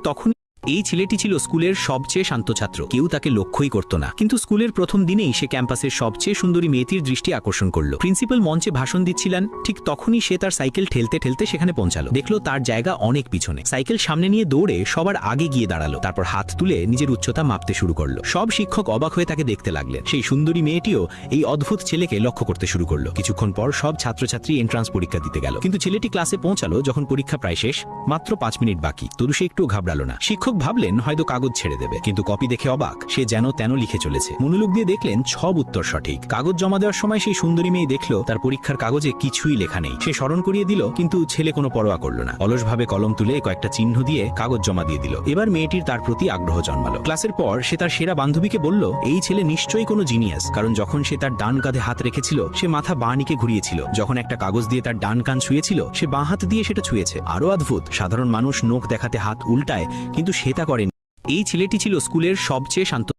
তখন এই ছেলেটি ছিল স্কুলের সবচেয়ে শান্ত ছাত্র, কেউ তাকে লক্ষ্যই করত না। কিন্তু স্কুলের প্রথম দিনেই সে ক্যাম্পাসের সবচেয়ে সুন্দরী মেয়েটির দৃষ্টি আকর্ষণ করলো। প্রিন্সিপাল মঞ্চে ভাষণ দিচ্ছিলেন, ঠিক তখনই সে তার সাইকেল ঠেলতে ঠেলতে সেখানে পৌঁছালো। দেখলো তার জায়গা অনেক পিছনে। সাইকেল সামনে নিয়ে দৌড়ে সবার আগে গিয়ে দাঁড়ালো, তারপর হাত তুলে নিজের উচ্চতা মাপতে শুরু করলো। সব শিক্ষক অবাক হয়ে তাকে দেখতে লাগলেন। সেই সুন্দরী মেয়েটিও এই অদ্ভুত ছেলেকে লক্ষ্য করতে শুরু করলো। কিছুক্ষণ পর সব ছাত্রছাত্রী এন্ট্রান্স পরীক্ষা দিতে গেল, কিন্তু ছেলেটি ক্লাসে পৌঁছালো যখন পরীক্ষা প্রায় শেষ, মাত্র 5 মিনিট বাকি। তরু সে একটু ঘাবড়ালো না। শিক্ষক ভাবলেন হয়তো কাগজ ছেড়ে দেবে, কিন্তু কপি দেখে অবাক, সে যেন তেন লিখে চলেছে। মনোযোগ দিয়ে দেখলেন সব উত্তর সঠিক। কাগজ জমা দেওয়ার সময় সেই সুন্দরী মেয়ে দেখলো তার পরীক্ষার কাগজে কিছুই লেখা নেই। সে স্মরণ করিয়ে দিল, কিন্তু ছেলে কোনো পরোয়া করলো না। অলসভাবে কলম তুলে কয়েকটা চিহ্ন দিয়ে কাগজ জমা দিয়ে দিল। এবার মেয়েটির তার প্রতি আগ্রহ জন্মালো। ক্লাসের পর সে তার সেরা বান্ধবীকে বলল, এই ছেলে নিশ্চয়ই কোনো জিনিয়াস, কারণ যখন সে তার ডান কাঁধে হাত রেখেছিল সে মাথা বাঁ দিকে ঘুরিয়েছিল। যখন একটা কাগজ দিয়ে তার ডান কান ছুঁয়েছিল সে বাঁ হাত দিয়ে সেটা ছুঁয়েছে। আরো অদ্ভুত, সাধারণ মানুষ নখ দেখাতে হাত উল্টায়, কিন্তু সে তা করেনি। এই ছেলেটি ছিল স্কুলের সবচেয়ে শান্ত